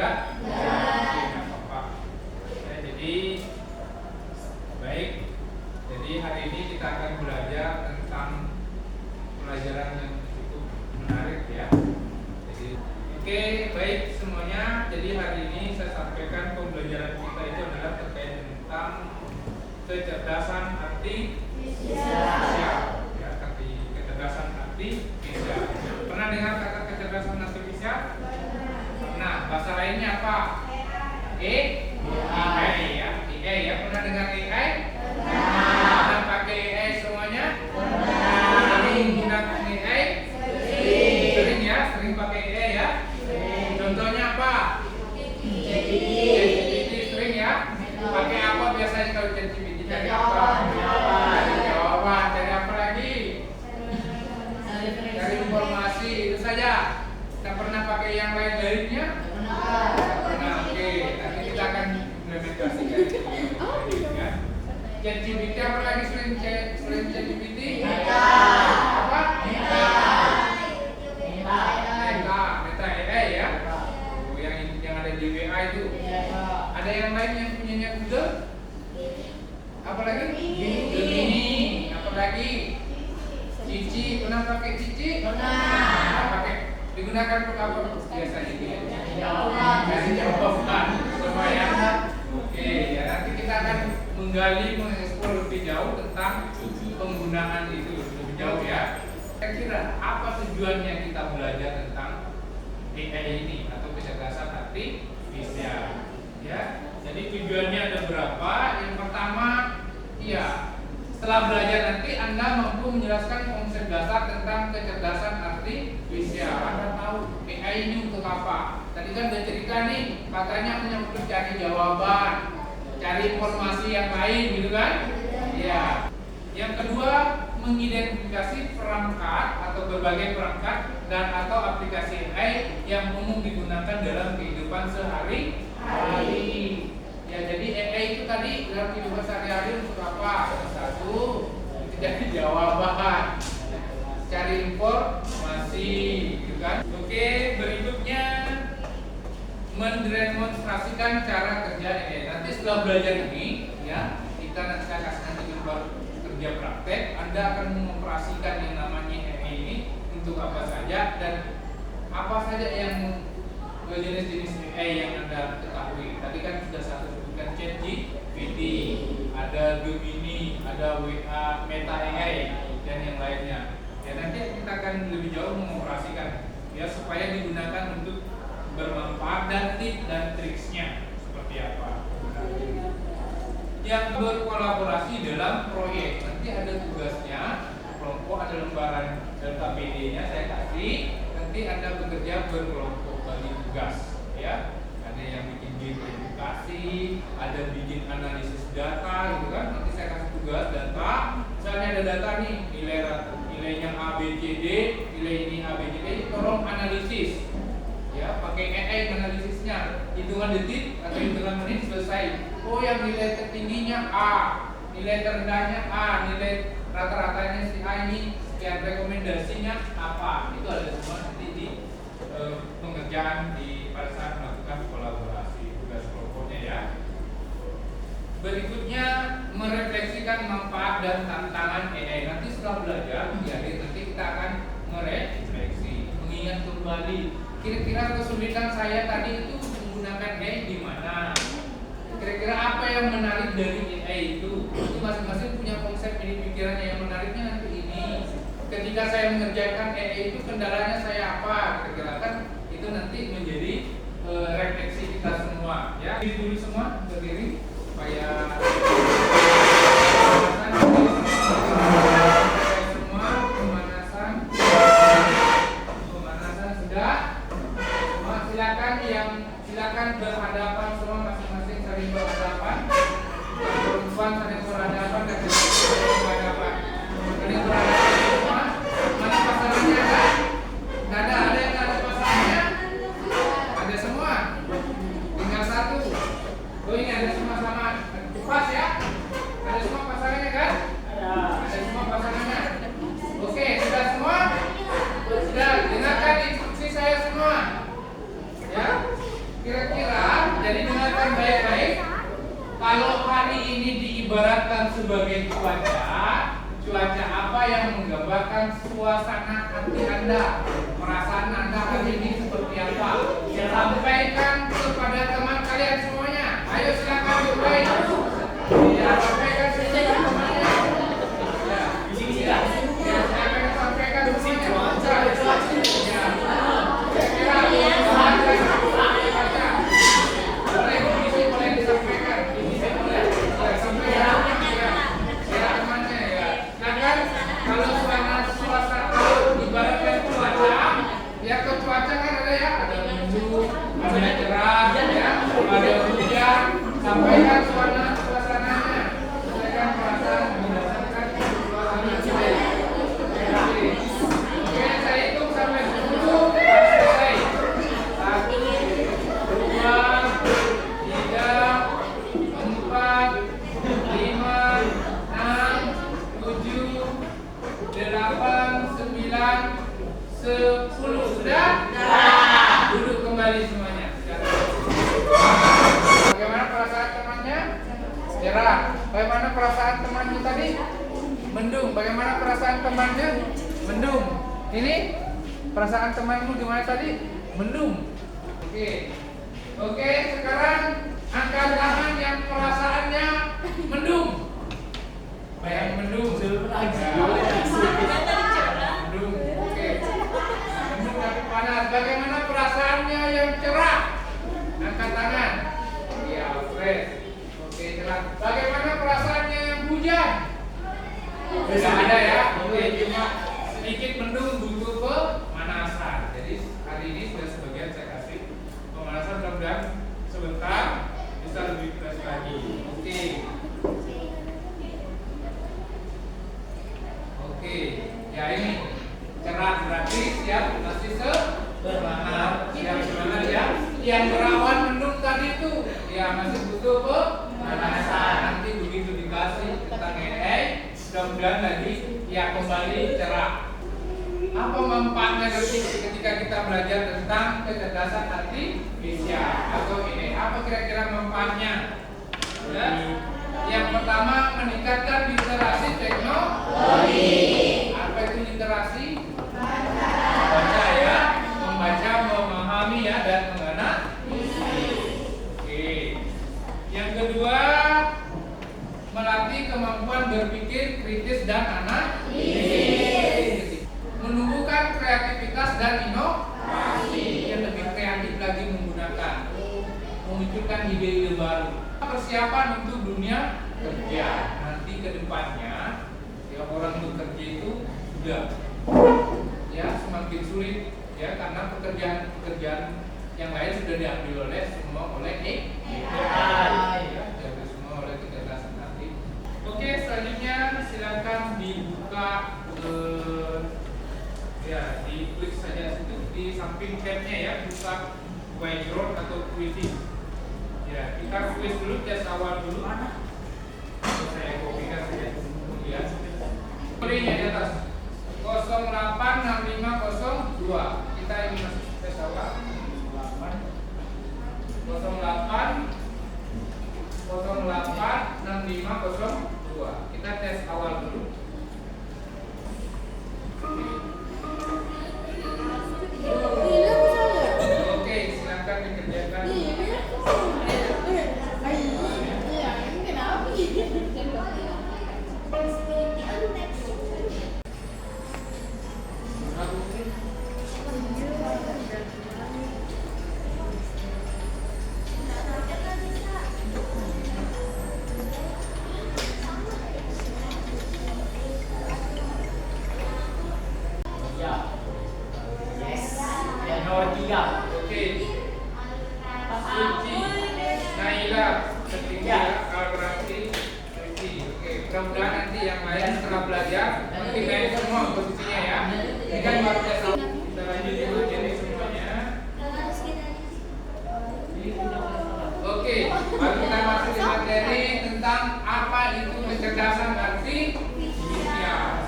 enggak? Ya, enggak apa-apa. Ya, jadi baik. Jadi hari ini kita akan belajar tentang pelajaran yang cukup menarik ya. Jadi oke, baik semuanya. Jadi hari ini saya sampaikan pembelajaran kita itu adalah terkait tentang kecerdasan artifisial. Ya, kecerdasan artifisial. Pernah dengar kata kecerdasan artifisial? Pernah. Bahasa lainnya apa? AI ya. AI ya. Pernah dengar AI? Pernah pakai AI semuanya? Sering menggunakan AI? Sering ya, sering pakai AI ya. Contohnya apa? ChatGPT sering ya. Pakai apa biasanya kalau ChatGPT? Cari apa? Cari jawaban. Cari apa lagi? Cari informasi. Itu saja. Tidak pernah pakai yang lain-lainnya? Pernah. Oke, nanti kita akan implementasikan itu. Ya. ChatGPT apa lagi selain ChatGPT? Apa? Meta AI ya. Oh, yang ada di WA itu. Ada yang lain yang punyanya Google? Apalagi? Gemini. Apalagi? Cici. Pernah pakai Cici? Pernah pakai. Digunakan untuk apa biasanya itu ya? Kasih jawaban semua ya. Oke, ya nanti kita akan menggali, mengeksplor lebih jauh tentang penggunaan itu lebih jauh ya. Kira-kira apa tujuannya kita belajar tentang AI ini atau kecerdasan artifisial? Ya, jadi tujuannya ada berapa? Yang pertama, ya setelah belajar nanti Anda mampu menjelaskan konsep dasar tentang kecerdasan artifisial. Anda tahu AI ini untuk apa? Tadi kan udah cerita nih, katanya hanya untuk cari jawaban, cari informasi yang lain, gitu kan? Ya. Yang kedua, mengidentifikasi perangkat atau berbagai perangkat dan atau aplikasi AI yang umum digunakan dalam kehidupan sehari-hari. Ya, jadi AI itu tadi dalam kehidupan sehari-hari untuk apa? Satu, itu jadi jawaban, cari informasi, gitu kan? Oke, berikutnya mendemonstrasikan cara kerja AI. Nanti setelah belajar ini, ya, kita nanti akan kasih nanti gambar kerja praktek. Anda akan mengoperasikan yang namanya AI ini untuk apa saja dan apa saja yang jenis-jenis AI yang Anda ketahui. Tadi kan sudah satu sebutkan ChatGPT, ada Gemini, ada WA, Meta AI dan yang lainnya. Ya nanti kita akan lebih jauh mengoperasikan ya supaya digunakan untuk bermanfaat dan tips dan triksnya seperti apa. Yang berkolaborasi dalam proyek nanti ada tugasnya kelompok, ada lembaran data PD-nya saya kasih. Nanti Anda bekerja berkelompok bagi tugas ya. Ada yang bikin edukasi, ada bikin analisis data gitu kan. Nanti saya kasih tugas data. Misalnya ada data nih, nilainya A B C D, nilai ini A B C D, tolong analisis. Ya, pakai AI analisisnya. Hitungan detik atau hitungan menit selesai. Oh, yang nilai tertingginya A, nilai terendahnya A, nilai rata-ratanya si A ini sekian, rekomendasinya apa? Itu ada semua nanti di pengerjaan pada saat melakukan kolaborasi tugas kelompoknya ya. Berikutnya merefleksikan manfaat dan tantangan AI. Nanti setelah belajar, nanti kita akan merefleksi, mengingat kembali. Kira-kira kesulitan saya tadi itu menggunakan AI di mana? Kira-kira apa yang menarik dari AI itu? Itu masing-masing punya konsep ini pikirannya. Yang menariknya nanti ini. Ketika saya mengerjakan AI itu kendalanya saya apa? Kira-kira kan itu nanti menjadi refleksi kita semua. Ya, dulu semua berdiri supaya semua pemanasan sudah. Silakan berhadapan semua masing-masing saling berhadapan. Perempuan saling berhadapan dan saling berhadapan. Saling berhadapan semua. Mana pasangannya ada? Tidak ada. Ada yang ada pasangannya? Ada semua. Tinggal satu. Oh ini ada semua sama. Pas ya? Ada semua pasangannya kan? Ada semua pasangannya. Oke, sudah semua? Sudah. Dengarkan instruksi saya semua. Ya. Kira-kira, jadi dengarkan baik-baik. Kalau hari ini diibaratkan sebagai cuaca apa yang menggambarkan suasana hati Anda, perasaan Anda hari ini seperti apa? Sampaikan kepada teman kalian semuanya. Ayo silakan baik. Ya, sampaikan kepada temannya. Ya, sampaikan semuanya. Ya. Sampaikan suasananya, sampaikan perasaan berdasarkan suasananya. Oke, saya hitung sampai 10. Selesai. 1, 2, 3, 4, 5, 6, 7, 8, 9, 10. Sudah? Duduk kembali semuanya. Bagaimana perasaan temannya? Cerah. Bagaimana perasaan temannya tadi? Mendung. Bagaimana perasaan temannya? Mendung. Ini perasaan temanmu gimana tadi? Mendung. Oke, sekarang angkat tangan yang perasaannya mendung. Yang mendung. Mendung. Oke. Mendung tapi panas. Bagaimana perasaannya yang cerah? Angkat tangan. Ya, fresh. Oke, cerah. Bagaimana perasaannya yang hujan? Tidak ada ya. Oke, cuma sedikit mendung, butuh pemanasan. Jadi hari ini sudah sebagian saya kasih pemanasan, mudah-mudahan sebentar bisa lebih fresh lagi. Oke, ya ini cerah berarti siap masih semangat. Siap semangat ya. Yang berawan mendung tadi itu ya masih butuh pemanasan. Nanti begitu dikasih tentang AI, mudah-mudahan lagi ya kembali cerah. Apa manfaatnya ketika kita belajar tentang kecerdasan artifisial atau ini? Apa kira-kira manfaatnya? Ya. Yang pertama, meningkatkan literasi teknologi. Apa itu literasi? Membaca ya, membaca, memahami ya, dan menganalisis. Oke. Yang kedua, melatih kemampuan berpikir kritis dan analisis. Menumbuhkan kreativitas dan inovasi. Yang lebih kreatif lagi menggunakan, memunculkan ide-ide baru. Persiapan untuk dunia kerja. Nanti ke depannya ya orang bekerja itu sudah ya semakin sulit ya karena pekerjaan yang lain sudah diambil oleh semua oleh AI ya, diambil semua oleh kecerdasan nanti. Oke, selanjutnya silakan dibuka ya di klik saja situ di samping tabnya ya, buka Whiteboard atau Quizzing. Ya, kita tulis dulu tes awal dulu. Saya kopikan saja kemudian. Kodenya di atas 086502. Kita ini masih tes awal. 086502. Kita tes awal dulu. Oke, silakan dikerjakan. Mudah-mudahan nanti yang lain setelah belajar nanti naik semua posisinya ya. Ini kan baru tes awal. Kita lanjut di materi semuanya. Oke, baru kita masuk di materi tentang apa itu kecerdasan artifisial.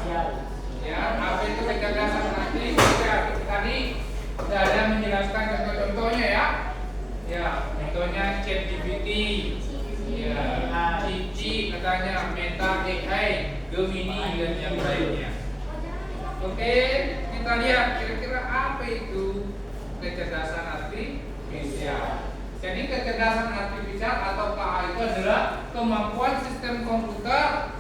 Ya, apa itu kecerdasan artifisial? Tadi sudah ada menjelaskan contoh-contohnya ya. Ya, contohnya ChatGPT, ya, Cici katanya, Meta AI, Gemini dan yang lainnya. Oke, kita lihat kira-kira apa itu kecerdasan artifisial. Jadi kecerdasan artifisial atau KA itu adalah kemampuan sistem komputer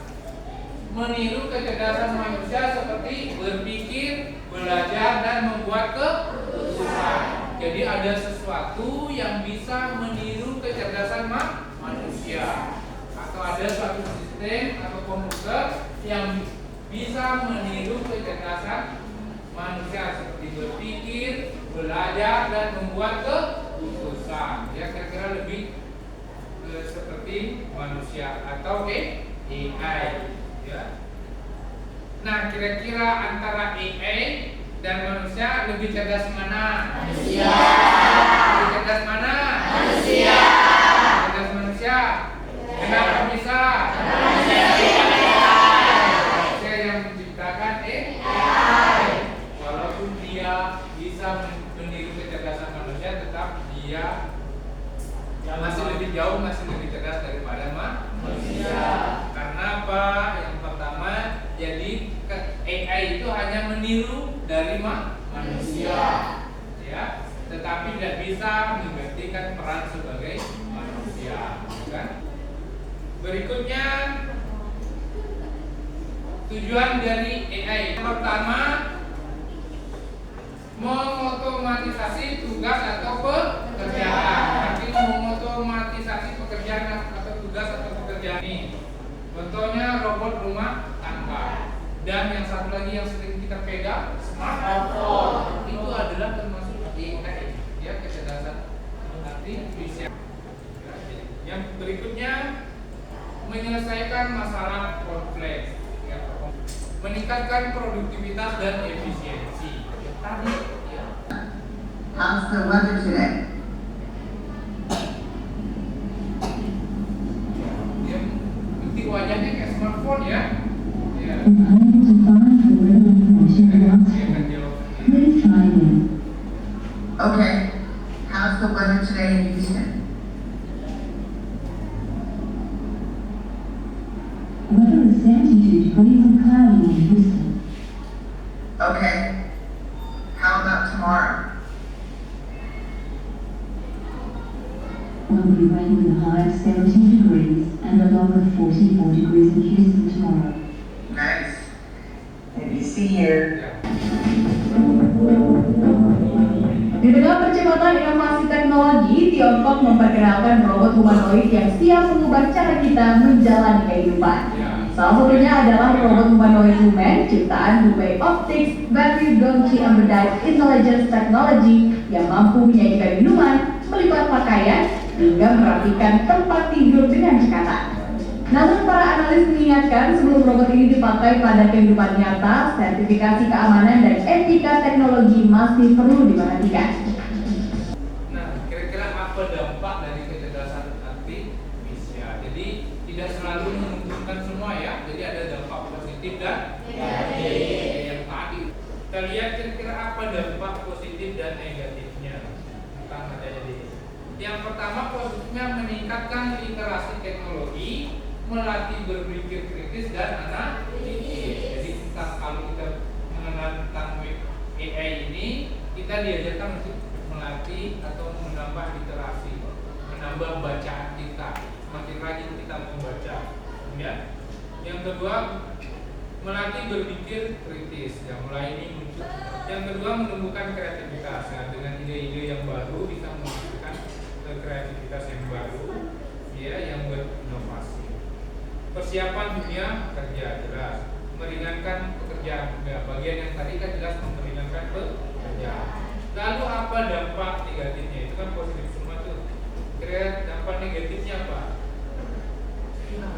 meniru kecerdasan manusia seperti berpikir, belajar, dan membuat keputusan. Jadi ada sesuatu yang bisa meniru kecerdasan manusia, atau ada suatu sistem atau komputer yang bisa meniru kecerdasan manusia seperti berpikir, belajar, dan membuat keputusan. Ya, kira-kira lebih seperti manusia atau AI. Ya. Nah, kira-kira antara AI dan manusia lebih cerdas mana? Manusia. Lebih cerdas mana? Manusia. Cerdas manusia. Kenapa bisa? Manusia yang menciptakan AI. Walaupun dia bisa meniru kecerdasan manusia, tetap dia masih lebih jauh, masih lebih cerdas daripada manusia. Karena apa? Yang pertama, jadi AI itu hanya meniru dari manusia, ya, tetapi tidak bisa menggantikan peran sebagai manusia, kan? Berikutnya, tujuan dari AI yang pertama, mengotomatisasi tugas atau pekerjaan. Artinya mengotomatisasi pekerjaan atau tugas atau pekerjaan ini. Contohnya robot rumah tangga. Dan yang satu lagi yang sering kita pegang, smartphone. Itu adalah termasuk AI, ya, kecerdasan artifisial. Yang berikutnya, menyelesaikan masalah kompleks, ya, meningkatkan produktivitas dan efisiensi. Tadi, ya. How's the weather today? Dia bukti wajahnya kayak smartphone, ya. Ya. Unable to find the weather information you asked Dia akan for. jawab. Please try again. Okay. How's the weather today in Houston? Weather is 72 degrees and cloudy in Houston. Okay. How about tomorrow? Will be rain with a high of 17 degrees and a low of 44 degrees in Houston tomorrow. Nice. ABC here. Ya. Di tengah percepatan inovasi teknologi, Tiongkok memperkenalkan robot humanoid yang siap mengubah cara kita menjalani kehidupan. Salah satunya adalah robot humanoid human ciptaan Hubei Optics Battery Gongqi Embedded Intelligence Technology yang mampu menyajikan minuman, melipat pakaian, hingga merapikan tempat tidur dengan cekatan. Namun para analis mengingatkan sebelum robot ini dipakai pada kehidupan nyata, sertifikasi keamanan dan etika teknologi masih perlu diperhatikan. Nah, kira-kira apa dampak dari kecerdasan artifisial? Jadi tidak selalu menguntungkan semua, ya. Jadi ada dampak positif dan negatif. Yang tadi kita lihat kira-kira apa dampak positif dan negatifnya tentang adanya ini. Yang pertama, positifnya meningkatkan literasi teknologi, melatih berpikir kritis dan analitis. Jadi kalau kita mengenal tentang AI ini, kita diajarkan untuk melatih atau menambah literasi, menambah bacaan kita, semakin rajin kita membaca. Ya. Yang kedua, melatih berpikir kritis. Yang mulai ini muncul. Yang kedua, menumbuhkan kreativitas. Nah, dengan ide-ide yang baru bisa menghasilkan kreativitas yang baru, ya, yang berinovasi. Persiapan dunia kerja jelas, meringankan pekerjaan. Nah, bagian yang tadi kan jelas meringankan pekerjaan. Lalu apa dampak negatifnya? Itu kan positif semua tuh. Kira dampak negatifnya apa?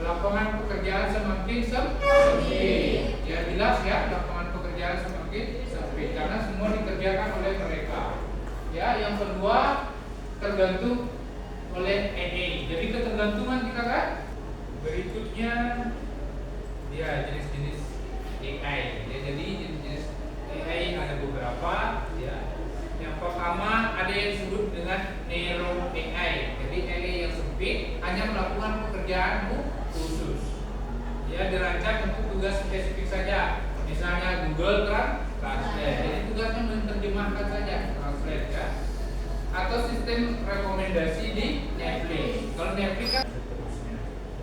Lapangan pekerjaan semakin sempit. Ya, jelas ya, lapangan pekerjaan semakin sempit karena semua dikerjakan oleh mereka. Ya, yang kedua, tergantung oleh AI. Jadi ketergantungan kita kan. Berikutnya, ya, jenis-jenis AI. Ya, jadi jenis-jenis AI ada beberapa. Ya, yang pertama ada yang disebut dengan narrow AI. Jadi AI yang sempit hanya melakukan pekerjaan khusus. Ya, dirancang untuk tugas spesifik saja. Misalnya Google Translate. Jadi tugasnya menerjemahkan saja, translate ya. Atau sistem rekomendasi di Netflix. Kalau Netflix kan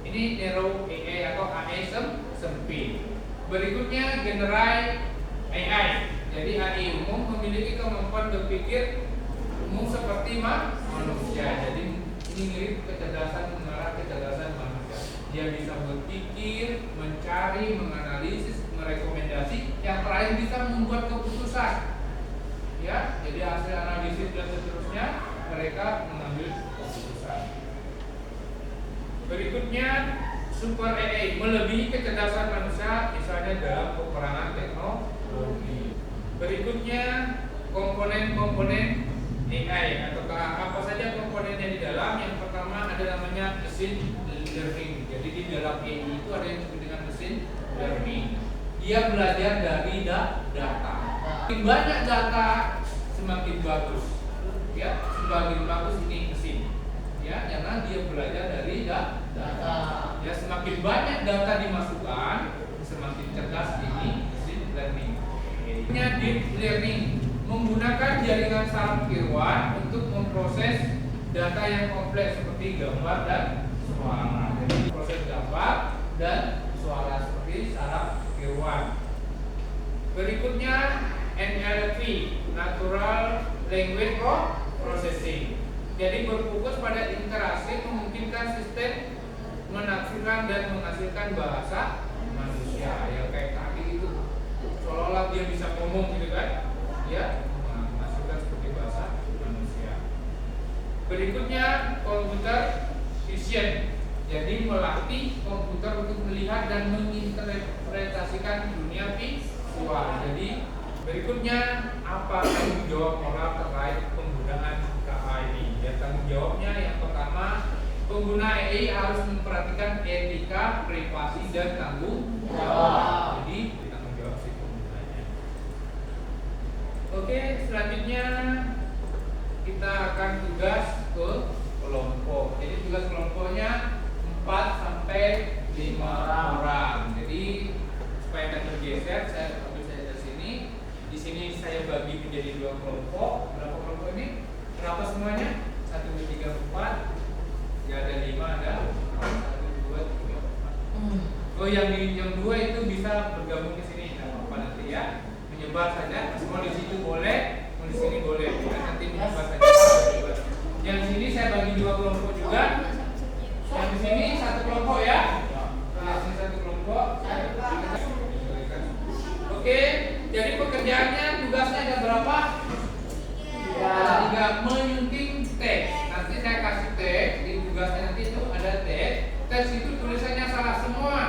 ini narrow AI atau AI sempit. Berikutnya general AI. Jadi AI umum memiliki kemampuan berpikir umum seperti manusia. Jadi ini mirip kecerdasan mengarah kecerdasan manusia. Dia bisa berpikir, mencari, menganalisis, merekomendasi, yang terakhir bisa membuat keputusan. Ya, jadi hasil analisis dan seterusnya mereka mengambil keputusan. Berikutnya super AI melebihi kecerdasan manusia, misalnya dalam peperangan teknologi. Berikutnya komponen-komponen AI atau apa saja komponennya di dalam. Yang pertama ada namanya machine learning. Jadi di dalam AI itu ada yang disebut dengan machine learning. Dia belajar dari data. Semakin banyak data semakin bagus. Ya, semakin bagus ini mesin. Ya, karena dia belajar dari data. Ya, semakin banyak data dimasukkan, semakin cerdas ini machine learning. Ini deep learning menggunakan jaringan saraf tiruan untuk memproses data yang kompleks seperti gambar dan suara. Jadi proses gambar dan suara seperti saraf tiruan. Berikutnya NLP, Natural Language Processing. Jadi berfokus pada interaksi memungkinkan sistem menafsirkan dan menghasilkan bahasa manusia. Ya kayak tadi itu seolah-olah dia bisa ngomong gitu kan. Ya, menghasilkan seperti bahasa manusia. Berikutnya computer vision. Jadi melatih komputer untuk melihat dan menginterpretasikan dunia visual. Jadi berikutnya apa tanggung jawab moral terkait penggunaan KA ini? Ya, tanggung jawabnya yang pertama, pengguna AI harus memperhatikan etika, privasi dan tanggung jawab. Jadi tanggung jawab si penggunanya. Oke, selanjutnya kita akan tugas ke kelompok. Jadi tugas kelompoknya 4 sampai 5 orang. Jadi supaya tidak tergeser, saya ambil saja dari sini. Di sini saya bagi menjadi 2 kelompok. Berapa kelompok ini? Berapa semuanya? 1, 2, 3, 4. Ya ada 5, ada 1, 2, 3, 4. Oh, yang 2 itu bisa bergabung ke sini. Tidak apa-apa nanti ya. Menyebar saja. Semua di situ boleh, di sini boleh. Ya, nanti menyebar saja. Yang di sini saya bagi 2 kelompok juga. Yang di sini 1 kelompok ya. Nah, ini 1 kelompok. Oke, jadi pekerjaannya tugasnya ada berapa? Ada 3. Menyunting teks. Nanti saya kasih teks di tugasnya, nanti itu ada teks. Teks itu tulisannya salah semua.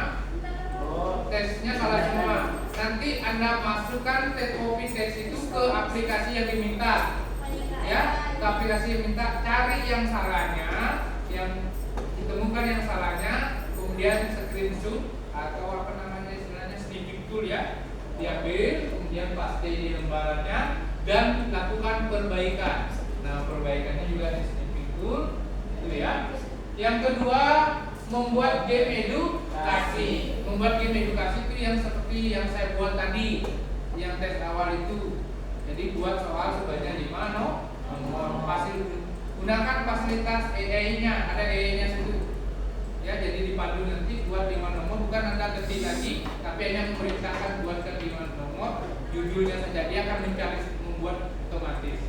Teksnya salah semua. Nanti Anda masukkan copy teks itu ke aplikasi yang diminta. Ya, ke aplikasi yang minta, cari yang salahnya, yang ditemukan yang salahnya, kemudian screenshot atau apa namanya istilahnya snipping tool ya, diambil, kemudian paste di lembarannya dan lakukan perbaikan. Nah, perbaikannya juga di snipping tool, itu ya. Yang kedua, membuat game edukasi. Membuat game edukasi itu yang seperti yang saya buat tadi, yang tes awal itu. Jadi buat soal sebanyak 5 nomor. Gunakan fasilitas AI-nya, ada AI-nya situ. Ya, jadi dipandu nanti buat 5 nomor, bukan Anda ketik lagi, tapi hanya memerintahkan buatkan 5 nomor, judulnya saja, dia akan mencari, membuat otomatis.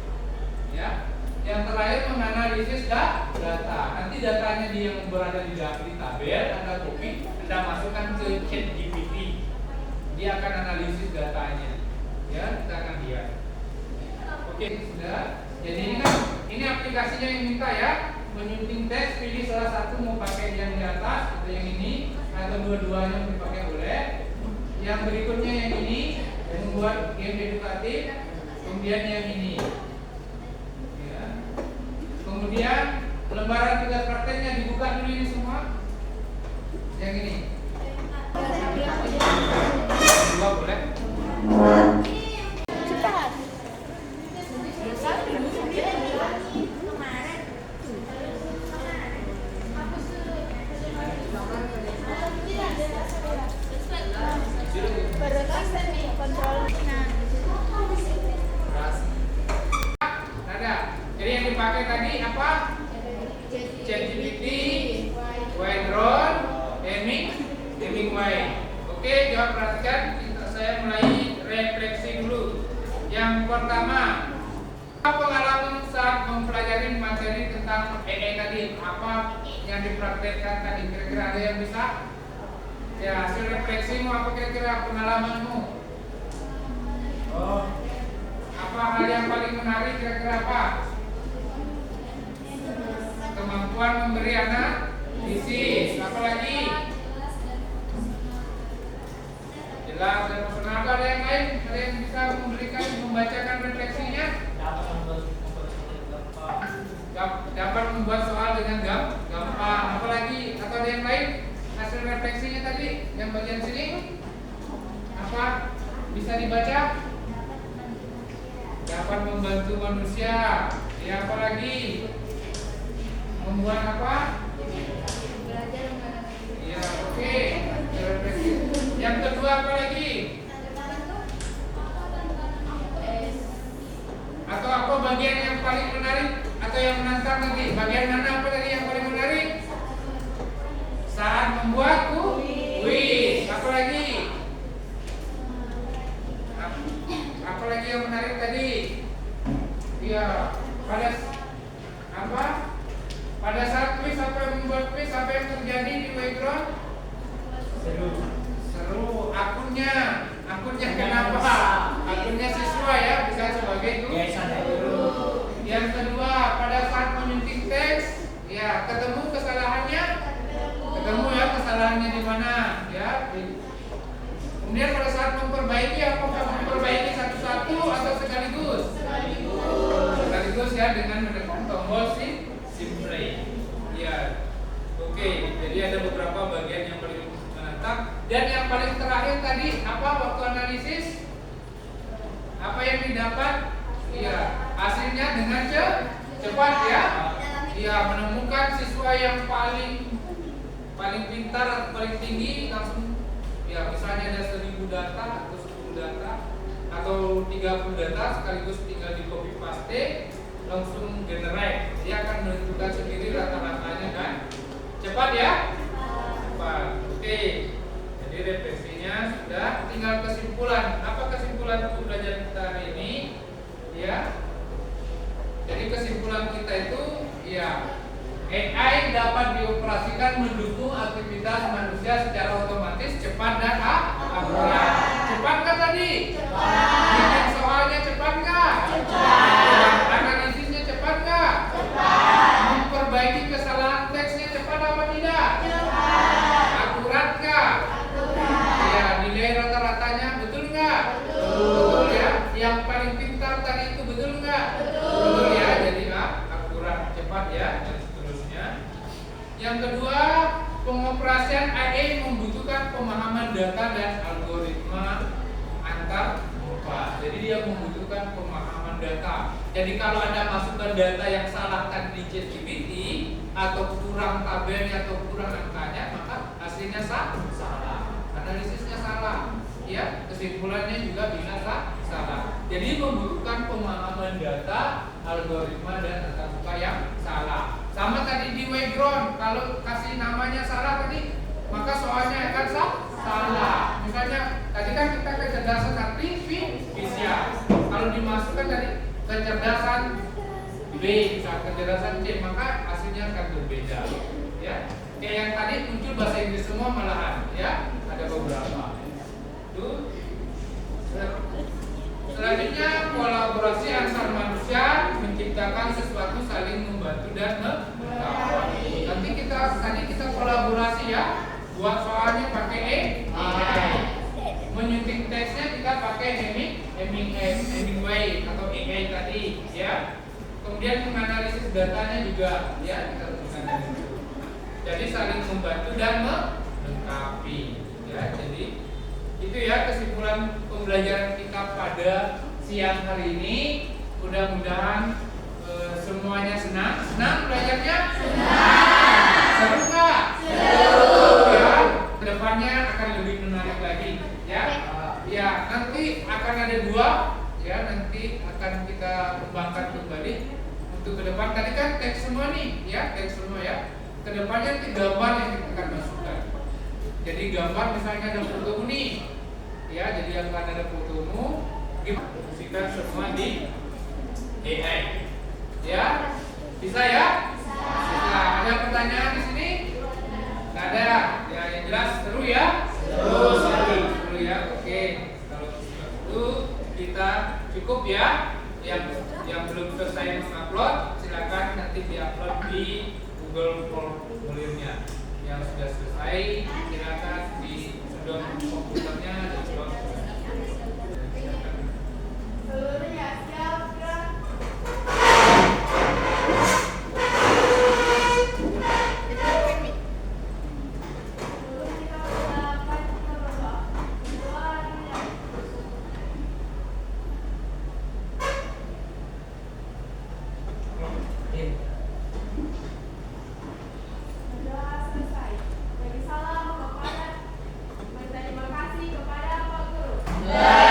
Ya. Yang terakhir menganalisis data. Nanti datanya yang berada di tabel, Anda copy, Anda masukkan ke ChatGPT. Dia akan analisis datanya. Ya, kita akan lihat. Oke, sudah. Jadi ini aplikasinya yang minta ya, menyunting teks, pilih salah satu mau pakai yang di atas atau yang ini atau dua-duanya dipakai boleh. Yang berikutnya yang ini membuat game edukatif, kemudian yang ini. Ya. Kemudian lembaran tugas prakteknya dibuka dulu ini semua. Yang ini. Dua boleh. apa? ChatGPT, Wydron, Hemingway. Oke, jawab perhatikan. Saya mulai refleksi dulu. Yang pertama, apa pengalaman saat mempelajari materi tentang AI tadi? Apa yang dipraktekkan tadi? Kira-kira ada yang bisa? Ya, hasil refleksimu apa kira-kira pengalamanmu? Oh, apa hal yang paling menarik kira-kira apa? Kemampuan memberi analisis. Apa lagi? Jelas dan personal. Ada yang lain? Ada yang bisa membacakan refleksinya? Dapat membuat soal dengan gampang. Apa lagi? Atau ada yang lain? Hasil refleksinya tadi yang bagian sini apa? Bisa dibaca? Dapat membantu manusia. Ya, apa lagi? Membuat apa? Ya, oke. Yang kedua apa lagi? Atau apa bagian yang paling menarik atau yang menantang nanti? Bagian mana apa tadi yang paling menarik? Saat membuat kuis. Apa lagi? Apa lagi yang menarik tadi? Ya, pada apa? Pada saat kuis apa yang membuat kuis, apa yang terjadi di background? Seru. Akunnya kenapa? Akunnya siswa ya, bisa sebagai guru. Yang kedua, pada saat menyunting teks, ya ketemu kesalahannya, kesalahannya di mana, ya. Kemudian pada saat memperbaiki, apakah memperbaiki satu-satu atau sekaligus? Sekaligus ya, dengan menekan tombol simplay. Ya, oke. Jadi ada beberapa bagian yang paling menantang. Dan yang paling terakhir tadi apa waktu analisis? Apa yang didapat? Iya, hasilnya dengan cepat ya. Iya, menemukan siswa yang paling pintar atau paling tinggi langsung ya, misalnya ada 1000 data atau 10 data atau 30 data sekaligus tinggal di copy paste langsung generate. Dia akan menentukan sendiri rata-ratanya kan. Cepat ya? Cepat. Oke. Jadi refleksinya sudah, tinggal kesimpulan. Apa kesimpulan pembelajaran kita hari ini? Ya. Jadi kesimpulan kita itu ya, AI dapat dioperasikan mendukung aktivitas manusia secara otomatis, cepat dan akurat. Cepat nggak tadi? Cepat. Bikin soalnya cepat nggak? Cepat. Analisisnya cepat nggak? Cepat. Memperbaiki kesalahan teksnya cepat apa tidak? Cepat. Akurat nggak? Akurat. Ya, nilai rata-ratanya betul nggak? Betul ya. Yang paling pintar tadi itu betul nggak? Betul ya. Jadi akurat, cepat ya. Yang kedua, pengoperasian AI membutuhkan pemahaman data dan algoritma antar muka. Jadi dia membutuhkan pemahaman data. Jadi kalau ada masukan data yang salah tadi di ChatGPT atau kurang tabelnya atau kurang angkanya, maka hasilnya salah. Analisisnya salah. Ya, kesimpulannya juga bisa salah. Jadi membutuhkan pemahaman data, algoritma dan antar muka yang salah. Sama tadi di Wydron, kalau kasih namanya salah tadi, maka soalnya akan salah. Misalnya tadi kan kita kecerdasan artifisial. Kalau dimasukkan tadi kecerdasan B, misalnya kecerdasan C, maka hasilnya akan berbeda. Ya, kayak yang tadi muncul bahasa Inggris semua malahan, ya, ada beberapa. Tuh. Selanjutnya kolaborasi antar manusia menciptakan sesuatu saling membantu dan melengkapi. Nanti tadi kita kolaborasi ya, buat soalnya pakai AI, menyunting teksnya kita pakai Hemingway atau AI tadi ya. Kemudian menganalisis datanya juga ya, kita gunakan itu. Jadi saling membantu dan melengkapi ya. Jadi itu ya kesimpulan pembelajaran kita pada siang hari ini. Mudah-mudahan semuanya senang belajarnya. Seru nggak? Seru ya. Kedepannya akan lebih menarik lagi ya. Ya, nanti akan ada 2 ya, nanti akan kita kembangkan kembali untuk ke depan. Tadi kan teks semua semua nih, ya, geng semua ya. Kedepannya nanti gambar yang kita akan masukkan. Jadi gambar misalnya ada fotomu nih, ya. Jadi yang akan ada fotomu, kita semua di AI, ya. Bisa ya? Bisa. Ada pertanyaan di sini? Nggak ada. Ya, yang jelas seru ya? Seru ya. Oke. Kalau itu kita cukup ya. Yang belum selesai mengupload, silakan nanti diupload di Google Form-nya. Yang sudah selesai, silakan disedot komputernya, disedot. Seluruhnya siap gerak. Sebelum kita berangkat, kita berdoa. Berdoa dulu. Berdoa selesai. Beri salam kepada, berterima kasih kepada Pak Guru. Silakan.